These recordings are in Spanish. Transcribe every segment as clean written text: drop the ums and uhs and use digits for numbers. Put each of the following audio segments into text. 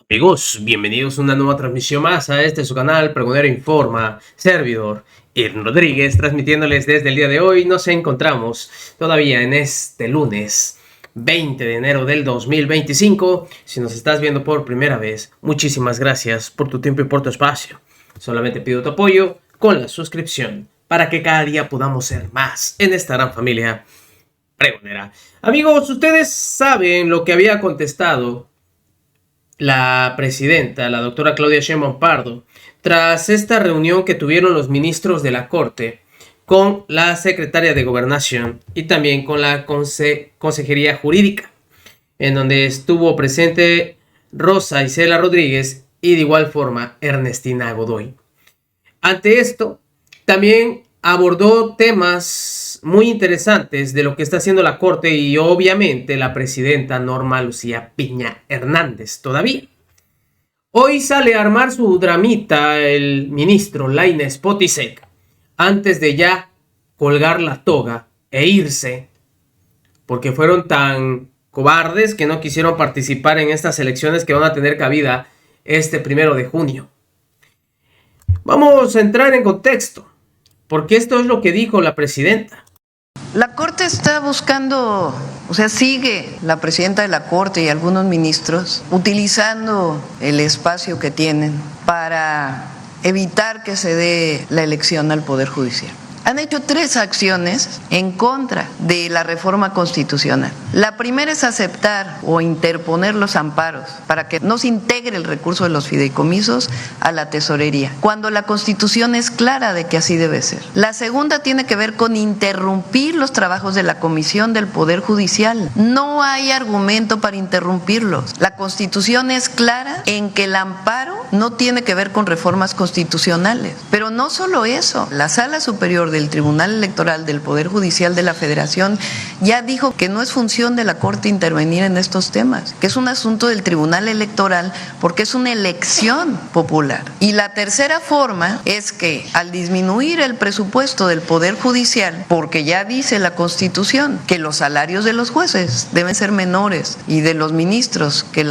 Amigos, bienvenidos a una nueva transmisión más a su canal Pregonero Informa, servidor Irn Rodríguez, transmitiéndoles desde el día de hoy. Nos encontramos todavía en este lunes 20 de enero del 2025. Si nos estás viendo por primera vez, muchísimas gracias por tu tiempo y por tu espacio. Solamente pido tu apoyo con la suscripción para que cada día podamos ser más en esta gran familia pregonera. Amigos, ustedes saben lo que había contestado la presidenta, la doctora Claudia Sheinbaum Pardo, tras esta reunión que tuvieron los ministros de la Corte con la secretaria de Gobernación y también con la Consejería Jurídica, en donde estuvo presente Rosa Isela Rodríguez y de igual forma Ernestina Godoy. Ante esto, también abordó temas muy interesantes de lo que está haciendo la Corte y obviamente la presidenta Norma Lucía Piña Hernández todavía. Hoy sale a armar su dramita el ministro Lainez Potisek antes de ya colgar la toga e irse, porque fueron tan cobardes que no quisieron participar en estas elecciones que van a tener cabida este 1 de junio. Vamos a entrar en contexto, porque esto es lo que dijo la presidenta. La Corte está buscando, sigue la presidenta de la Corte y algunos ministros utilizando el espacio que tienen para evitar que se dé la elección al Poder Judicial. Han hecho 3 acciones en contra de la reforma constitucional. La primera es aceptar o interponer los amparos para que no se integre el recurso de los fideicomisos a la tesorería, cuando la Constitución es clara de que así debe ser. La segunda tiene que ver con interrumpir los trabajos de la Comisión del Poder Judicial. No hay argumento para interrumpirlos. La Constitución es clara en que el amparo no tiene que ver con reformas constitucionales. Pero no solo eso, la Sala Superior del Tribunal Electoral del Poder Judicial de la Federación ya dijo que no es función de la Corte intervenir en estos temas, que es un asunto del Tribunal Electoral porque es una elección popular. Y la tercera forma es que al disminuir el presupuesto del Poder Judicial, porque ya dice la Constitución que los salarios de los jueces deben ser menores y de los ministros que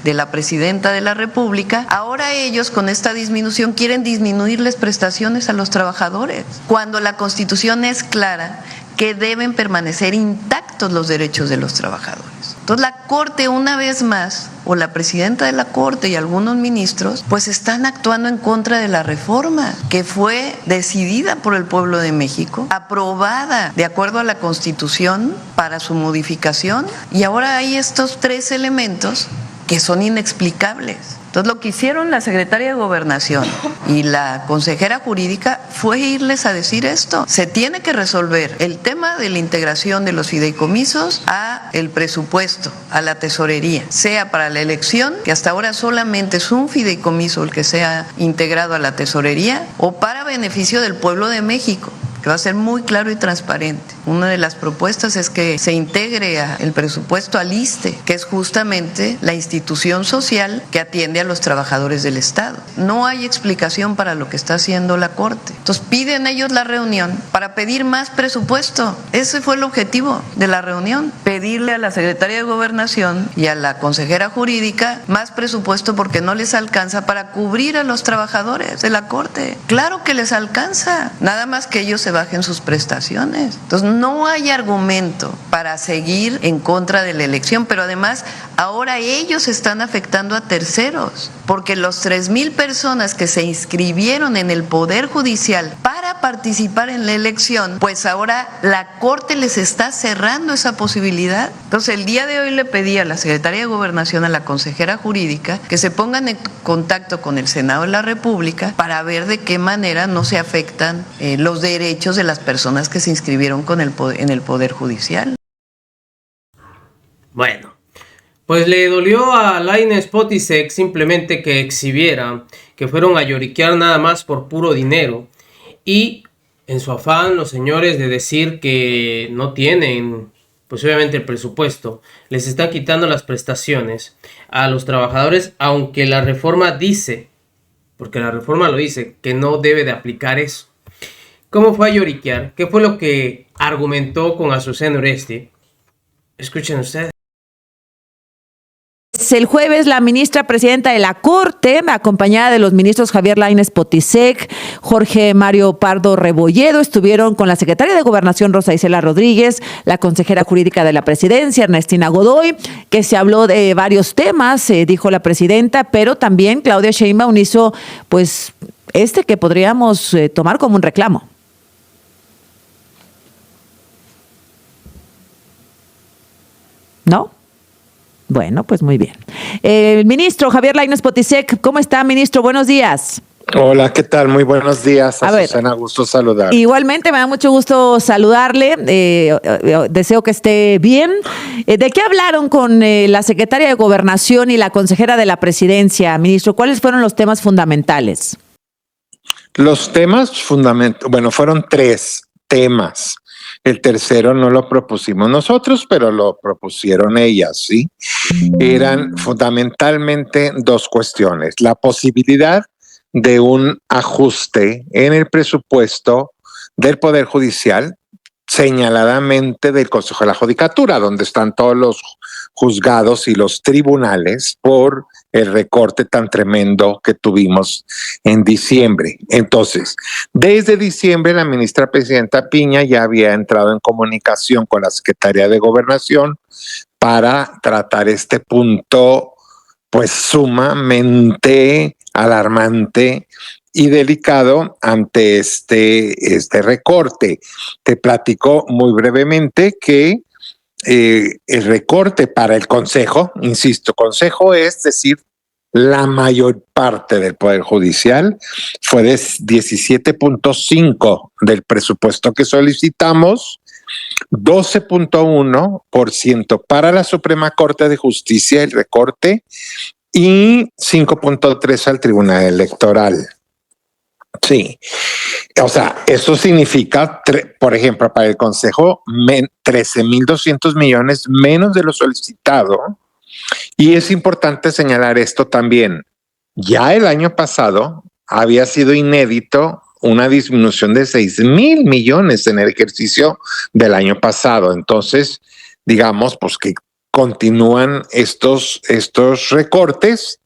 de la presidenta de la República, ahora ellos con esta disminución quieren disminuirles prestaciones a los trabajadores, cuando la Constitución es clara que deben permanecer intactos los derechos de los trabajadores. Entonces la Corte una vez más, o la presidenta de la Corte y algunos ministros, pues están actuando en contra de la reforma que fue decidida por el pueblo de México, aprobada de acuerdo a la Constitución para su modificación, y ahora hay estos 3 elementos que son inexplicables. Entonces lo que hicieron la secretaria de Gobernación y la consejera jurídica fue irles a decir esto. Se tiene que resolver el tema de la integración de los fideicomisos a el presupuesto, a la tesorería, sea para la elección, que hasta ahora solamente es un fideicomiso el que sea integrado a la tesorería, o para beneficio del pueblo de México, que va a ser muy claro y transparente. Una de las propuestas es que se integre el presupuesto al ISSSTE, que es justamente la institución social que atiende a los trabajadores del Estado. No hay explicación para lo que está haciendo la Corte. Entonces piden ellos la reunión para pedir más presupuesto. Ese fue el objetivo de la reunión, pedirle a la secretaria de Gobernación y a la consejera jurídica más presupuesto porque no les alcanza para cubrir a los trabajadores de la Corte. Claro que les alcanza, nada más que ellos se bajen sus prestaciones. Entonces no hay argumento para seguir en contra de la elección, pero además ahora ellos están afectando a terceros, porque los 3,000 personas que se inscribieron en el Poder Judicial para participar en la elección, pues ahora la Corte les está cerrando esa posibilidad. Entonces el día de hoy le pedí a la secretaria de Gobernación, a la consejera jurídica, que se pongan en contacto con el Senado de la República para ver de qué manera no se afectan los derechos de las personas que se inscribieron en el Poder Judicial. Bueno, pues le dolió a Lainez Potisek simplemente que exhibiera que fueron a lloriquear nada más por puro dinero, y en su afán los señores de decir que no tienen, pues obviamente el presupuesto, les están quitando las prestaciones a los trabajadores, aunque la reforma dice, porque la reforma lo dice, que no debe de aplicar eso. ¿Cómo fue a lloriquear? ¿Qué fue lo que argumentó con Azucena Oresti? Escuchen ustedes. pues el jueves la ministra presidenta de la Corte, acompañada de los ministros Javier Lainez Potisek, Jorge Mario Pardo Rebolledo, estuvieron con la secretaria de Gobernación Rosa Isela Rodríguez, la consejera jurídica de la presidencia Ernestina Godoy, que se habló de varios temas, dijo la presidenta, pero también Claudia Sheinbaum hizo pues que podríamos tomar como un reclamo. ¿No? Bueno, pues muy bien. El ministro Javier Lainez Potisek, ¿cómo está, ministro? Buenos días. Hola, ¿qué tal? Muy buenos días, Susana, gusto saludar. Igualmente, me da mucho gusto saludarle, deseo que esté bien. ¿De qué hablaron con la secretaria de Gobernación y la consejera de la presidencia, ministro? ¿Cuáles fueron los temas fundamentales? Los temas fundamentales, bueno, fueron 3 temas. El tercero no lo propusimos nosotros, pero lo propusieron ellas, ¿sí? Eran fundamentalmente 2 cuestiones. La posibilidad de un ajuste en el presupuesto del Poder Judicial, señaladamente del Consejo de la Judicatura, donde están todos los juzgados y los tribunales por el recorte tan tremendo que tuvimos en diciembre. Entonces, desde diciembre la ministra presidenta Piña ya había entrado en comunicación con la Secretaría de Gobernación para tratar este punto pues sumamente alarmante y delicado ante este recorte. Te platico muy brevemente que el recorte para el Consejo, insisto, Consejo es decir, la mayor parte del Poder Judicial, fue de 17.5 del presupuesto que solicitamos, 12.1% para la Suprema Corte de Justicia, el recorte, y 5.3 al Tribunal Electoral. Sí, o sea, eso significa, por ejemplo, para el Consejo, 13.200 millones menos de lo solicitado. Y es importante señalar esto también. Ya el año pasado había sido inédito una disminución de 6,000 millones en el ejercicio del año pasado. Entonces, digamos, pues que continúan estos recortes.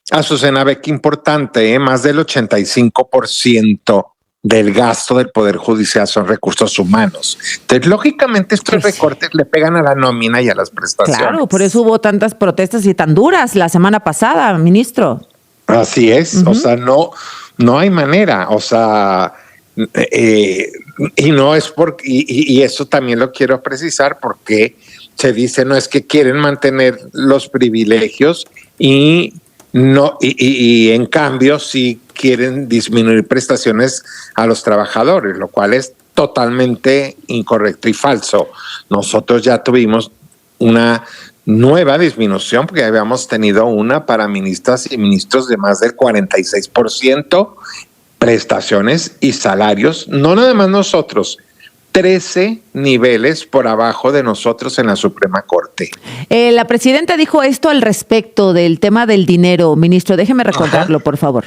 Azucena, ve qué importante, más del 85% del gasto del Poder Judicial son recursos humanos. Entonces, lógicamente, estos recortes le pegan a la nómina y a las prestaciones. Claro, por eso hubo tantas protestas y tan duras la semana pasada, ministro. Así es, o sea, no hay manera, o sea, y no es porque, y eso también lo quiero precisar porque se dice, no es que quieren mantener los privilegios y en cambio sí quieren disminuir prestaciones a los trabajadores, lo cual es totalmente incorrecto y falso. Nosotros ya tuvimos una nueva disminución porque habíamos tenido una para ministras y ministros de más del 46%, prestaciones y salarios, no nada más nosotros, 13 niveles por abajo de nosotros en la Suprema Corte. La presidenta dijo esto al respecto del tema del dinero. Ministro, déjeme recordarlo, por favor.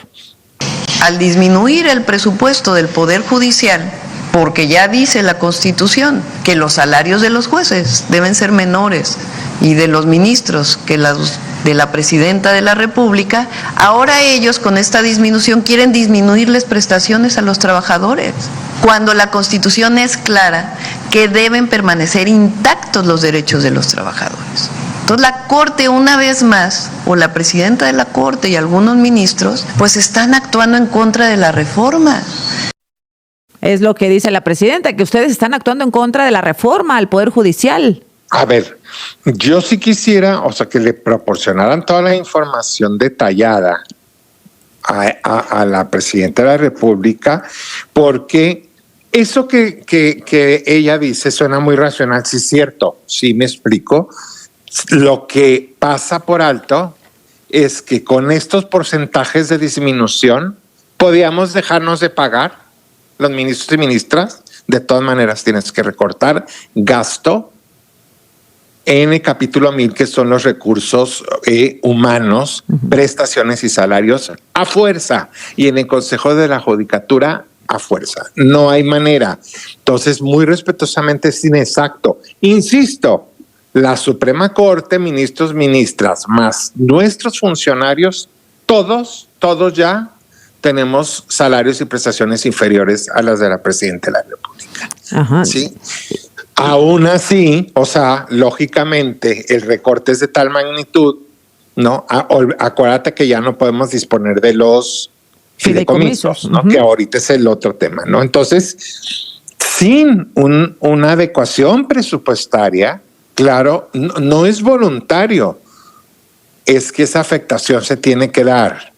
Al disminuir el presupuesto del Poder Judicial, porque ya dice la Constitución que los salarios de los jueces deben ser menores y de los ministros que los de la presidenta de la República, ahora ellos con esta disminución quieren disminuirles prestaciones a los trabajadores, cuando la Constitución es clara que deben permanecer intactos los derechos de los trabajadores. Entonces la Corte una vez más, o la presidenta de la Corte y algunos ministros, pues están actuando en contra de la reforma. Es lo que dice la presidenta, que ustedes están actuando en contra de la reforma al Poder Judicial. A ver, yo sí quisiera, o sea, que le proporcionaran toda la información detallada a la presidenta de la República, porque eso que ella dice suena muy racional, sí es cierto, sí me explico. Lo que pasa por alto es que con estos porcentajes de disminución podíamos dejarnos de pagar los ministros y ministras. De todas maneras tienes que recortar gasto en el capítulo 1000, que son los recursos humanos, prestaciones y salarios a fuerza, y en el Consejo de la Judicatura a fuerza. No hay manera. Entonces, muy respetuosamente es inexacto. Insisto, la Suprema Corte, ministros, ministras, más nuestros funcionarios, todos ya tenemos salarios y prestaciones inferiores a las de la Presidenta de la República. Ajá. ¿Sí? Aún así, o sea, lógicamente el recorte es de tal magnitud, ¿no? Acuérdate que ya no podemos disponer de los fideicomisos, ¿no? Que ahorita es el otro tema, ¿no? Entonces, sin una adecuación presupuestaria, claro, no es voluntario, es que esa afectación se tiene que dar.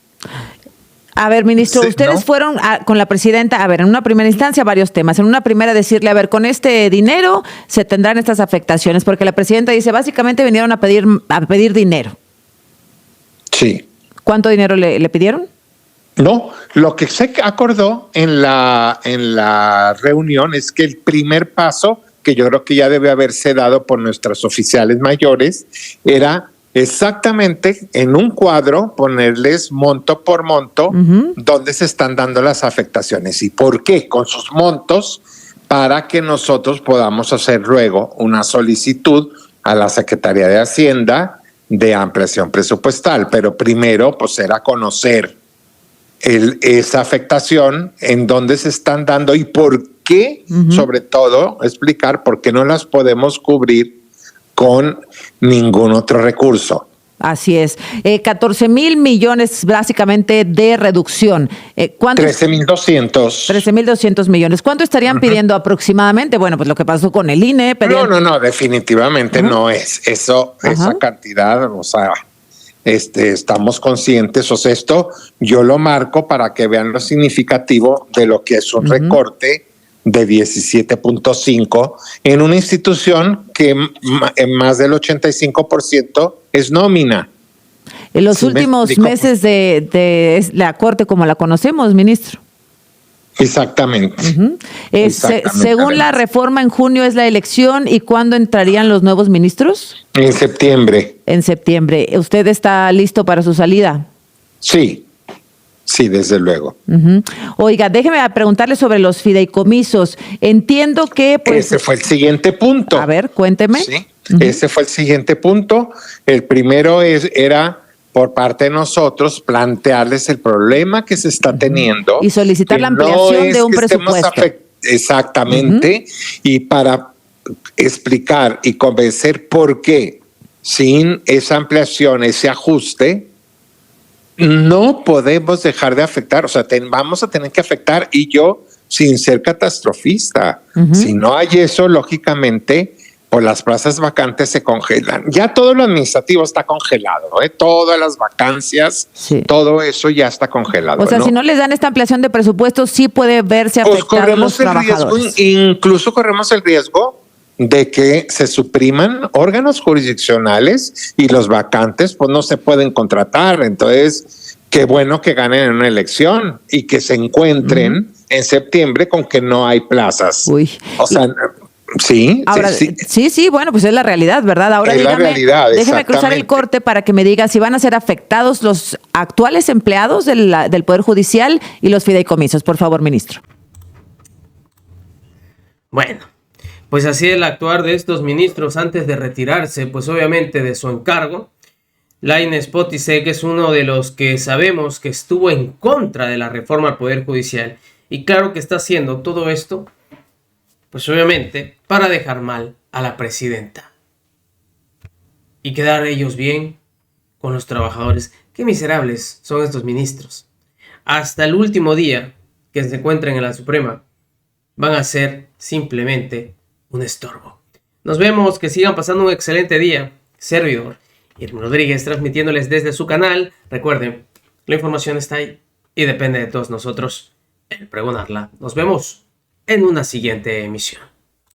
A ver, ministro, Sí, ustedes ¿no? fueron con la presidenta, a ver, en una primera instancia varios temas. En una primera decirle, a ver, con este dinero se tendrán estas afectaciones, porque la presidenta dice, básicamente vinieron a pedir dinero. Sí. ¿Cuánto dinero le pidieron? No, lo que se acordó en la reunión es que el primer paso, que yo creo que ya debe haberse dado por nuestros oficiales mayores, era exactamente en un cuadro ponerles monto por monto dónde se están dando las afectaciones y por qué, con sus montos, para que nosotros podamos hacer luego una solicitud a la Secretaría de Hacienda de ampliación presupuestal. Pero primero, pues era conocer esa afectación, en dónde se están dando y por qué, sobre todo, explicar por qué no las podemos cubrir con ningún otro recurso. Así es. 14,000 millones básicamente de reducción. 13,200. 13,200 millones. ¿Cuánto estarían pidiendo aproximadamente? Bueno, pues lo que pasó con el INE. No, definitivamente no es eso, esa cantidad, o sea, estamos conscientes, o sea, esto yo lo marco para que vean lo significativo de lo que es un recorte de 17.5 en una institución que en más del 85% es nómina. En los últimos meses de la Corte como la conocemos, ministro. Exactamente. Según la reforma, en junio es la elección. ¿Y cuándo entrarían los nuevos ministros? En septiembre. En septiembre. ¿Usted está listo para su salida? Sí, desde luego. Oiga, déjeme preguntarle sobre los fideicomisos. Entiendo que... pues, ese fue el siguiente punto. A ver, cuénteme. Sí, ese fue el siguiente punto. El primero era por parte de nosotros plantearles el problema que se está teniendo. Y solicitar la ampliación de un presupuesto. Exactamente. Y para explicar y convencer por qué sin esa ampliación, ese ajuste, no podemos dejar de afectar, o sea, vamos a tener que afectar, y yo, sin ser catastrofista, si no hay eso, lógicamente, pues las plazas vacantes se congelan. Ya todo lo administrativo está congelado, todas las vacancias, todo eso ya está congelado. O sea, si no les dan esta ampliación de presupuesto, sí puede verse afectados los trabajadores. Incluso corremos el riesgo de que se supriman órganos jurisdiccionales y los vacantes pues no se pueden contratar. Entonces, qué bueno que ganen en una elección y que se encuentren en septiembre con que no hay plazas. O sea, sí. Ahora, sí, bueno, pues es la realidad, ¿verdad? Ahora es la realidad, déjeme cruzar el corte para que me diga si van a ser afectados los actuales empleados del Poder Judicial y los fideicomisos. Por favor, ministro. Bueno, pues así el actuar de estos ministros antes de retirarse, pues obviamente de su encargo. Lainez Potisek es uno de los que sabemos que estuvo en contra de la reforma al Poder Judicial. Y claro que está haciendo todo esto, pues obviamente, para dejar mal a la presidenta. Y quedar ellos bien con los trabajadores. Qué miserables son estos ministros. Hasta el último día que se encuentren en la Suprema, van a ser simplemente un estorbo. Nos vemos, que sigan pasando un excelente día. Servidor Irma Rodríguez, transmitiéndoles desde su canal. Recuerden, la información está ahí y depende de todos nosotros el pregonarla. Nos vemos en una siguiente emisión.